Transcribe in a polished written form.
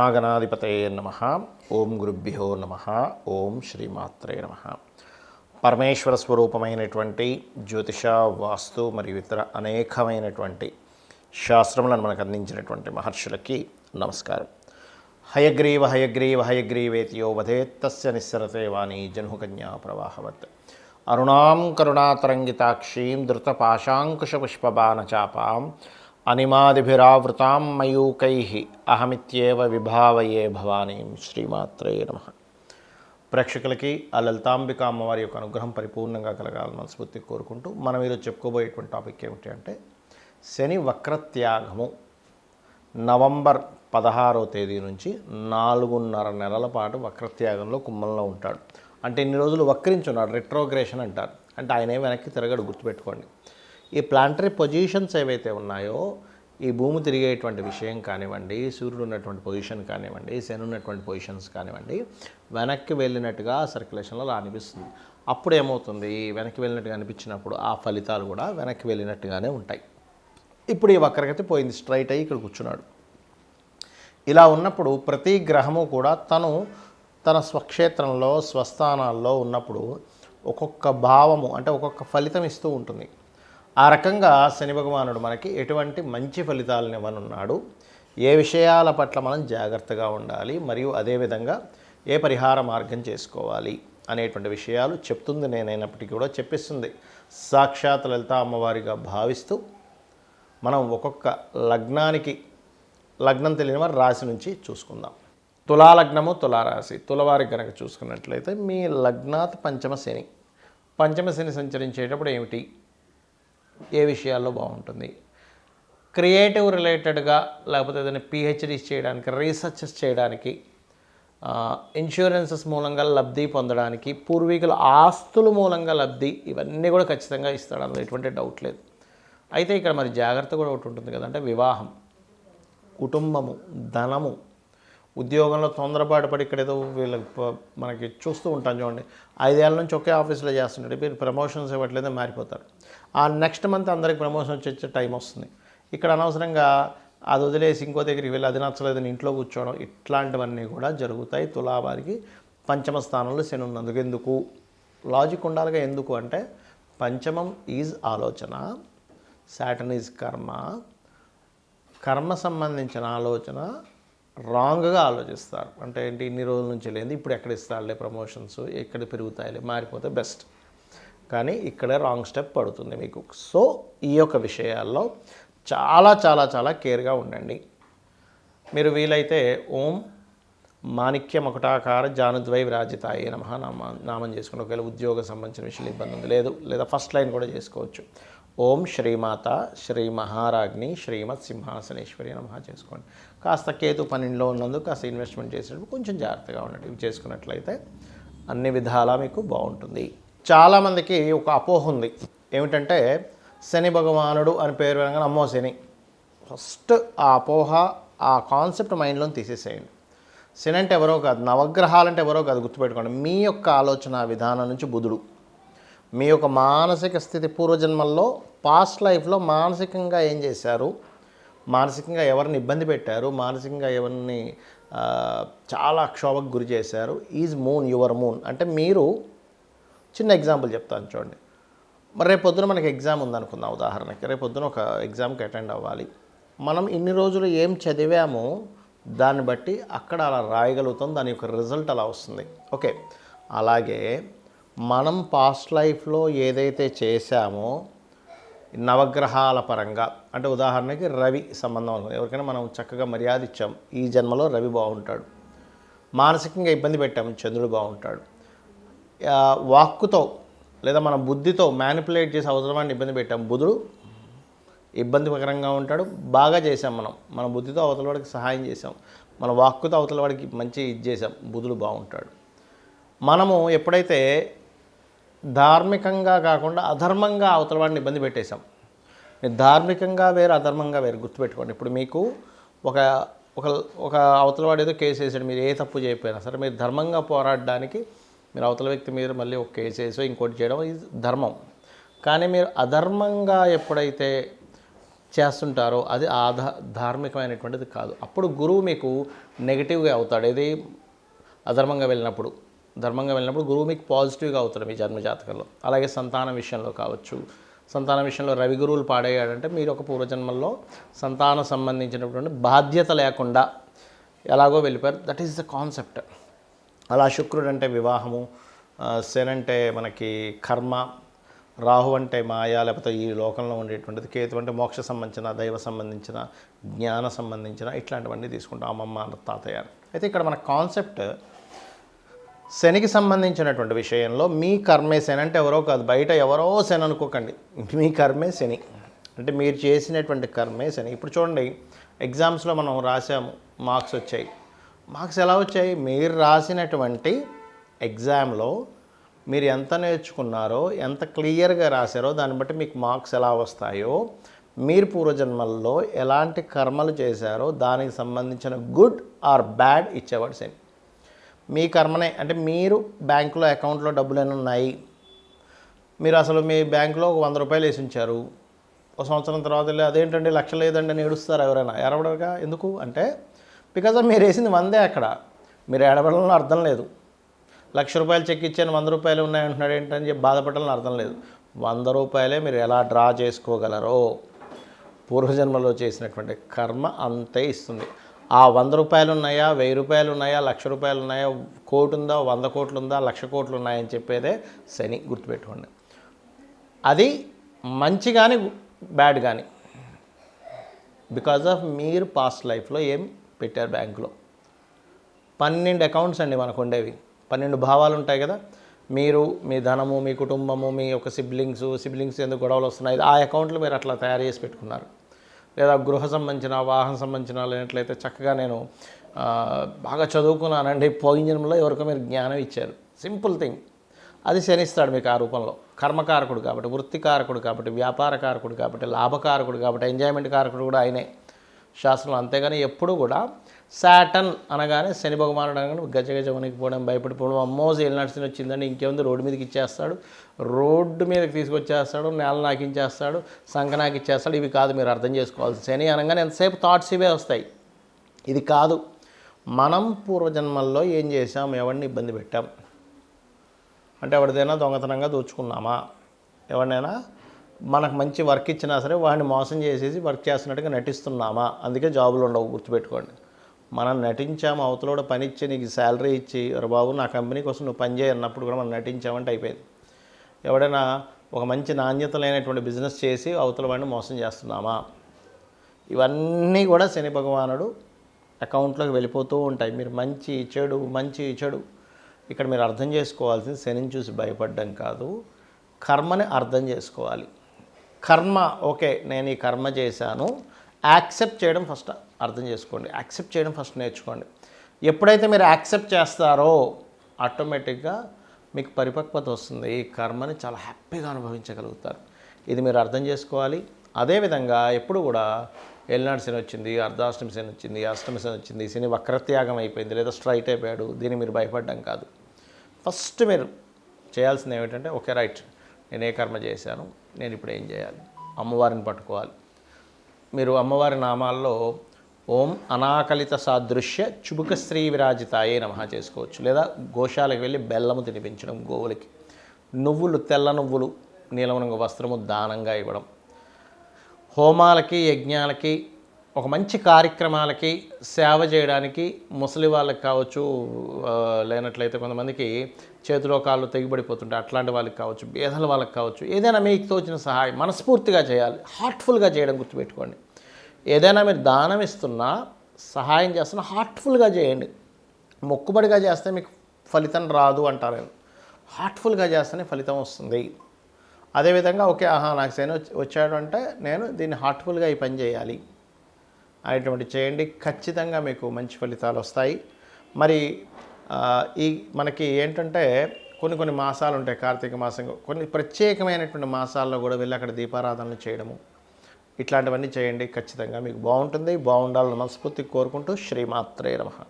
శ్రీమహాగణాధిపతయే నమః. ఓం గురుభ్యో నమః. ఓం శ్రీమాత్రే నమః. పరమేశ్వర స్వరూపమైనటువంటి జ్యోతిష, వాస్తు మరియు ఇతర అనేకమైనటువంటి శాస్త్రములను మనకు అందించినటువంటి మహర్షులకి నమస్కారం. హయగ్రీవ హయగ్రీవ హయగ్రీవేతియో వధేత్తస్య నిస్సరతే వాణి జన్హుకన్యా ప్రవాహవత్. అరుణాం కరుణాతరంగితాక్షీం ధృతపాశాంకుశపుష్పబాణచాపాం అనిమాదిభిరావృతాం మయూకైః అహమిత్యేవ విభావయే భవానీం. శ్రీమాత్రే నమః. ప్రేక్షకులకి ఆ లలితాంబిక అమ్మవారి యొక్క అనుగ్రహం పరిపూర్ణంగా కలగాలని మనస్ఫూర్తిగా కోరుకుంటూ మనం ఈరోజు చెప్పుకోబోయేటువంటి టాపిక్ ఏమిటి అంటే శని వక్రత్యాగము. నవంబర్ 16వ తేదీ నుంచి 4.5 నెలల పాటు వక్రత్యాగంలో కుంభంలో ఉంటాడు. అంటే ఇన్ని రోజులు వక్రించున్నాడు, రెట్రోగ్రేషన్ అంటారు. అంటే ఆయనే వెనక్కి తిరగడు, గుర్తుపెట్టుకోండి. ఈ ప్లాంటరీ పొజిషన్స్ ఏవైతే ఉన్నాయో, ఈ భూమి తిరిగేటువంటి విషయం కానివ్వండి, సూర్యుడు ఉన్నటువంటి పొజిషన్ కానివ్వండి, శని ఉన్నటువంటి పొజిషన్స్ కానివ్వండి, వెనక్కి వెళ్ళినట్టుగా సర్క్యులేషన్లో అనిపిస్తుంది. అప్పుడు ఏమవుతుంది, వెనక్కి వెళ్ళినట్టుగా అనిపించినప్పుడు ఆ ఫలితాలు కూడా వెనక్కి వెళ్ళినట్టుగానే ఉంటాయి. ఇప్పుడు ఈ వక్రగతి పోయింది, స్ట్రైట్ అయ్యి ఇక్కడ కూర్చున్నాడు. ఇలా ఉన్నప్పుడు ప్రతి గ్రహము కూడా తన స్వక్షేత్రంలో, స్వస్థానాల్లో ఉన్నప్పుడు ఒక్కొక్క భావము అంటే ఒక్కొక్క ఫలితం ఇస్తూ ఉంటుంది. ఆ రకంగా శని భగవానుడు మనకి ఎటువంటి మంచి ఫలితాలను ఇవ్వనున్నాడు, ఏ విషయాల పట్ల మనం జాగ్రత్తగా ఉండాలి, మరియు అదేవిధంగా ఏ పరిహార మార్గం చేసుకోవాలి అనేటువంటి విషయాలు చెప్తుంది. నేనైనప్పటికీ కూడా చెప్పిస్తుంది సాక్షాత్ లలిత అమ్మవారిగా భావిస్తూ మనం ఒక్కొక్క లగ్నం తెలియని వారి రాశి నుంచి చూసుకుందాం. తులాలగ్నము, తులారాశి. తులవారికి కనుక చూసుకున్నట్లయితే మీ లగ్నాత్ పంచమ శని సంచరించేటప్పుడు ఏమిటి, ఏ విషయాల్లో బాగుంటుంది, క్రియేటివ్ రిలేటెడ్గా లేకపోతే ఏదైనా పిహెచ్డీస్ చేయడానికి, రీసెర్చెస్ చేయడానికి, ఇన్సూరెన్సెస్ మూలంగా లబ్ధి పొందడానికి, పూర్వీకుల ఆస్తుల మూలంగా లబ్ధి, ఇవన్నీ కూడా ఖచ్చితంగా ఇస్తాడు, అందులో ఎటువంటి డౌట్ లేదు. అయితే ఇక్కడ మరి జాగ్రత్త కూడా ఒకటి ఉంటుంది కదంటే వివాహం, కుటుంబము, ధనము. ఉద్యోగంలో తొందరపాటు పడి ఇక్కడ ఏదో మనకి చూస్తూ ఉంటాం చూడండి, 5 ఏళ్ళ నుంచి ఒకే ఆఫీస్లో చేస్తుంటాడు, మీరు ప్రమోషన్స్ ఇవ్వట్లేదో మారిపోతారు. ఆ నెక్స్ట్ మంత్ అందరికి ప్రమోషన్ వచ్చే టైం వస్తుంది. ఇక్కడ అనవసరంగా అది వదిలేసి ఇంకో దగ్గరికి వెళ్ళి అది నచ్చలేదని ఇంట్లో కూర్చోవడం, ఇట్లాంటివన్నీ కూడా జరుగుతాయి. తులావారికి పంచమ స్థానంలో శని ఉన్నందుకు. ఎందుకు లాజిక్ ఉండాలిగా, ఎందుకు అంటే పంచమం ఈజ్ ఆలోచన, సాటర్న్ ఈజ్ కర్మ సంబంధించిన ఆలోచన రాంగ్గా ఆలోచిస్తారు. అంటే ఏంటి, ఇన్ని రోజుల నుంచి లేదు, ఇప్పుడు ఎక్కడ ఇస్తారులే ప్రమోషన్స్, ఎక్కడ పెరుగుతాయిలే, మారిపోతే బెస్ట్. కానీ ఇక్కడే రాంగ్ స్టెప్ పడుతుంది మీకు. సో ఈ యొక్క విషయాల్లో చాలా చాలా చాలా కేర్గా ఉండండి. మీరు వీలైతే ఓం మాణిక్య మకుటాకార జానుద్వై విరాజితాయే నమః నామం చేసుకుని, ఒకవేళ ఉద్యోగ సంబంధించిన విషయంలో ఇబ్బంది ఉంది లేదా ఫస్ట్ లైన్ కూడా చేసుకోవచ్చు. ఓం శ్రీమాత శ్రీ మహారాజ్ని శ్రీమత్ సింహాసనేశ్వరి నమః చేసుకోండి. కాస్త కేతు 12లో ఉన్నందుకు కాస్త ఇన్వెస్ట్మెంట్ చేసేటప్పుడు కొంచెం జాగ్రత్తగా ఉండండి. ఇవి చేసుకున్నట్లయితే అన్ని విధాలా మీకు బాగుంటుంది. చాలామందికి ఒక అపోహ ఉంది, ఏమిటంటే శని భగవానుడు అని పేరు వినగానే అమ్మో శని. ఫస్ట్ ఆ అపోహ, ఆ కాన్సెప్ట్ మైండ్లో తీసేసేయండి. శని అంటే ఎవరో కాదు, నవగ్రహాలు అంటే ఎవరో కాదు, గుర్తుపెట్టుకోండి. మీ యొక్క ఆలోచన విధానం నుంచి బుధుడు, మీ యొక్క మానసిక స్థితి, పూర్వజన్మల్లో పాస్ట్ లైఫ్లో మానసికంగా ఏం చేశారు, మానసికంగా ఎవరిని ఇబ్బంది పెట్టారు, మానసికంగా ఎవరిని చాలా క్షోభకు గురి చేశారు. Is moon your moon. అంటే మీరు, చిన్న ఎగ్జాంపుల్ చెప్తాను చూడండి. మరి రేపు పొద్దున మనకి ఎగ్జామ్ ఉందనుకుందాం, ఉదాహరణకి రేపు పొద్దున ఒక ఎగ్జామ్కి అటెండ్ అవ్వాలి. మనం ఇన్ని రోజులు ఏం చదివామో దాన్ని బట్టి అక్కడ అలా రాయగలుగుతాం, దాని యొక్క రిజల్ట్ అలా వస్తుంది. ఓకే, అలాగే మనం పాస్ట్ లైఫ్లో ఏదైతే చేశామో నవగ్రహాల పరంగా, అంటే ఉదాహరణకి రవి సంబంధం అనుకుంది, ఎవరికైనా మనం చక్కగా మర్యాద ఇచ్చాం, ఈ జన్మలో రవి బాగుంటాడు. మానసికంగా ఇబ్బంది పెట్టాము, చంద్రుడు బాగుంటాడు. వాక్కుతో లేదా మన బుద్ధితో మ్యానిపులేట్ చేసి అవసరమాన్ని ఇబ్బంది పెట్టాం, బుధుడు ఇబ్బందికరంగా ఉంటాడు. బాగా చేసాం, మన బుద్ధితో అవతల వాడికి సహాయం చేసాం, మన వాక్కుతో అవతల వాడికి మంచి ఇది చేసాం, బుధుడు బాగుంటాడు. మనము ఎప్పుడైతే ధార్మికంగా కాకుండా అధర్మంగా అవతల వాడిని ఇబ్బంది పెట్టేశాం, ధార్మికంగా వేరు, అధర్మంగా వేరు, గుర్తుపెట్టుకోండి. ఇప్పుడు మీకు ఒక అవతల వాడు ఏదో కేసు వేసాడు, మీరు ఏ తప్పు చేయకపోయినా సరే మీరు ధర్మంగా పోరాడడానికి మీరు అవతల వ్యక్తి మీరు మళ్ళీ ఒక కేసు వేసో ఇంకోటి చేయడం ఇది ధర్మం. కానీ మీరు అధర్మంగా ఎప్పుడైతే చేస్తుంటారో అది ధార్మికమైనటువంటిది కాదు. అప్పుడు గురువు మీకు నెగిటివ్గా అవుతాడు. ఏది అధర్మంగా వెళ్ళినప్పుడు. ధర్మంగా వెళ్ళినప్పుడు గురువు మీకు పాజిటివ్గా అవుతాడు మీ జన్మజాతకంలో. అలాగే సంతానం విషయంలో కావచ్చు. సంతానం విషయంలో రవి గురువులు పాడయ్యాడంటే మీరు ఒక పూర్వజన్మల్లో సంతానం సంబంధించినటువంటి బాధ్యత లేకుండా ఎలాగో వెళ్ళిపోయారు. That is the concept. అలా శుక్రుడు అంటే వివాహము, శని అంటే మనకి కర్మ, రాహు అంటే మాయ లేకపోతే ఈ లోకంలో ఉండేటువంటిది, కేతు అంటే మోక్ష సంబంధించిన, దైవ సంబంధించిన, జ్ఞాన సంబంధించిన ఇట్లాంటివన్నీ తీసుకుంటాం అమ్మమ్మ తాతయ్య. అయితే ఇక్కడ మన కాన్సెప్ట్ శనికి సంబంధించినటువంటి విషయంలో మీ కర్మే శని అంటే ఎవరో కాదు, బయట ఎవరో శని అనుకోకండి. మీ కర్మే శని అంటే మీరు చేసినటువంటి కర్మే శని. ఇప్పుడు చూడండి, ఎగ్జామ్స్లో మనం రాసాము, మార్క్స్ వచ్చాయి. మార్క్స్ ఎలా వచ్చాయి? మీరు రాసినటువంటి ఎగ్జామ్లో మీరు ఎంత నేర్చుకున్నారో, ఎంత క్లియర్గా రాశారో దాన్ని బట్టి మీకు మార్క్స్ ఎలా వస్తాయో, మీరు పూర్వజన్మల్లో ఎలాంటి కర్మలు చేశారో దానికి సంబంధించిన గుడ్ ఆర్ బ్యాడ్ ఇచ్చేవాడు శని. మీ కర్మనే. అంటే మీరు బ్యాంకులో అకౌంట్లో డబ్బులు ఏమైనా ఉన్నాయి, మీరు అసలు మీ బ్యాంకులో ఒక 100 రూపాయలు వేసి ఉంచారు, ఒక సంవత్సరం తర్వాత వెళ్ళి అదేంటండి లక్ష లేదండి అని ఏడుస్తారు ఎవరైనా. ఏడవడగా ఎందుకు అంటే బికాజ్ మీరు వేసింది 100 అక్కడ, మీరు ఏడవడంలో అర్థం లేదు. ₹1,00,000 చెక్ ఇచ్చాను 100 రూపాయలు ఉన్నాయంటున్నాడు ఏంటని చెప్పి బాధపడాలని అర్థం లేదు. 100 రూపాయలే మీరు ఎలా డ్రా చేసుకోగలరో పూర్వజన్మలో చేసినటువంటి కర్మ అంతే ఇస్తుంది. ఆ 100 రూపాయలు ఉన్నాయా, 1000 రూపాయలు ఉన్నాయా, 1,00,000 రూపాయలు ఉన్నాయా, కోటి ఉందా, 100 కోట్లు ఉందా, 1,00,000 కోట్లు ఉన్నాయని చెప్పేదే శని. గుర్తుపెట్టుకోండి. అది మంచి కానీ బ్యాడ్ కానీ బికాజ్ ఆఫ్ మీరు పాస్ట్ లైఫ్లో ఏం పెట్టారు బ్యాంకులో. 12 అకౌంట్స్ అండి మనకు ఉండేవి. 12 భావాలు ఉంటాయి కదా. మీరు, మీ ధనము, మీ కుటుంబము, మీ యొక్క సిబ్లింగ్స్ ఎందుకు గొడవలు వస్తున్నాయి, ఆ అకౌంట్లు మీరు అట్లా తయారు చేసి పెట్టుకున్నారు. లేదా గృహ సంబంధించిన, వాహన సంబంధించిన లేనట్లయితే చక్కగా నేను బాగా చదువుకున్నానండి, పోయిన జన్మలో ఎవరికో మీరు జ్ఞానం ఇచ్చారు. Simple thing. అది శనిస్తాడు మీకు ఆ రూపంలో. కర్మకారకుడు కాబట్టి, వృత్తికారకుడు కాబట్టి, వ్యాపారకారకుడు కాబట్టి, లాభకారకుడు కాబట్టి, ఎంజాయ్మెంట్ కారకుడు కూడా ఆయనే శాస్త్రంలో. అంతేగాని ఎప్పుడు కూడా సాటర్న్ అనగానే శని భగవానుడు అనగానే గజగజ వణికిపోవడం, భయపడిపోవడం, అమ్మో ఏలినాటి వచ్చిందని ఇంకేముంది రోడ్డు మీదకి ఇచ్చేస్తాడు, రోడ్డు మీదకి తీసుకొచ్చేస్తాడు, నేల నాకించేస్తాడు, సంఖ నాకిచ్చేస్తాడు. ఇవి కాదు మీరు అర్థం చేసుకోవాల్సి. శని అనగానే ఎంతసేపు థాట్స్ ఇవే వస్తాయి. ఇది కాదు. మనం పూర్వజన్మల్లో ఏం చేసాం, ఎవరిని ఇబ్బంది పెట్టాం అంటే ఎవరిదైనా దొంగతనంగా దోచుకున్నామా, ఎవరినైనా మనకు మంచి వర్క్ ఇచ్చినా సరే వాడిని మోసం చేసేసి వర్క్ చేస్తున్నట్టుగా నటిస్తున్నామా, అందుకే జాబులు ఉండవు. గుర్తుపెట్టుకోండి. మనం నటించాము, అవతల పని ఇచ్చి నీకు శాలరీ ఇచ్చి బాబు నా కంపెనీ కోసం నువ్వు పని చేయన్నప్పుడు కూడా మనం నటించామంటే అయిపోయింది. ఎవడైనా ఒక మంచి నాణ్యత లేనటువంటి బిజినెస్ చేసి అవతల వాడిని మోసం చేస్తున్నామా, ఇవన్నీ కూడా శని భగవానుడు అకౌంట్లోకి వెళ్ళిపోతూ ఉంటాయి. మీరు మంచి చెడు ఇక్కడ మీరు అర్థం చేసుకోవాల్సింది శనిని చూసి భయపడడం కాదు, కర్మని అర్థం చేసుకోవాలి. కర్మ ఓకే, నేను ఈ కర్మ చేశాను, యాక్సెప్ట్ చేయడం ఫస్ట్ అర్థం చేసుకోండి. యాక్సెప్ట్ చేయడం ఫస్ట్ నేర్చుకోండి. ఎప్పుడైతే మీరు యాక్సెప్ట్ చేస్తారో ఆటోమేటిక్గా మీకు పరిపక్వత వస్తుంది. ఈ కర్మని చాలా హ్యాపీగా అనుభవించగలుగుతారు. ఇది మీరు అర్థం చేసుకోవాలి. అదేవిధంగా ఎప్పుడు కూడా ఏలినాటి శని వచ్చింది, అర్ధాష్టమి శని వచ్చింది, అష్టమి శని వచ్చింది, శని వక్రత్యాగం అయిపోయింది లేదా స్ట్రైట్ అయిపోయాడు, దీన్ని మీరు భయపడడం కాదు. ఫస్ట్ మీరు చేయాల్సింది ఏమిటంటే ఓకే రైట్, నేను ఏ కర్మ చేశాను, నేను ఇప్పుడు ఏం చేయాలి, అమ్మవారిని పట్టుకోవాలి. మీరు అమ్మవారి నామాల్లో ఓం అనాకలిత సాదృశ్య చుబుక శ్రీ విరాజితాయే నమః చేసుకోవచ్చు. లేదా గోశాలకు వెళ్ళి బెల్లము తినిపించడం, గోవులకి నువ్వులు, తెల్ల నువ్వులు, నీలం రంగు వస్త్రము దానంగా ఇవ్వడం, హోమాలకి, యజ్ఞాలకి, ఒక మంచి కార్యక్రమాలకి సేవ చేయడానికి, ముసలి వాళ్ళకి కావచ్చు, లేనట్లయితే కొంతమందికి చేతిలో కాళ్ళు తెగిపడిపోతుంటే అట్లాంటి వాళ్ళకి కావచ్చు, పేదల వాళ్ళకి కావచ్చు, ఏదైనా మీకు తోచిన సహాయం మనస్ఫూర్తిగా చేయాలి, హార్ట్ఫుల్గా చేయడం గుర్తుపెట్టుకోండి. ఏదైనా మీరు దానం ఇస్తున్నా, సహాయం చేస్తున్నా హార్ట్ఫుల్గా చేయండి. మొక్కుబడిగా చేస్తే మీకు ఫలితం రాదు అంటారు. హార్ట్ఫుల్గా చేస్తేనే ఫలితం వస్తుంది. అదేవిధంగా ఓకే నాకు శని వచ్చాడు అంటే నేను దీన్ని హార్ట్ఫుల్గా ఈ పని చేయాలి అనేటువంటి చేయండి. ఖచ్చితంగా మీకు మంచి ఫలితాలు వస్తాయి. మరి ఈ మనకి ఏంటంటే కొన్ని మాసాలు ఉంటాయి. కార్తీక మాసం, కొన్ని ప్రత్యేకమైనటువంటి మాసాల్లో కూడా వెళ్ళి అక్కడ దీపారాధనలు చేయడము, ఇట్లాంటివన్నీ చేయండి. ఖచ్చితంగా మీకు బాగుంటుంది. బాగుండాలని మనస్ఫూర్తిగా కోరుకుంటూ శ్రీమాత్రే నమః.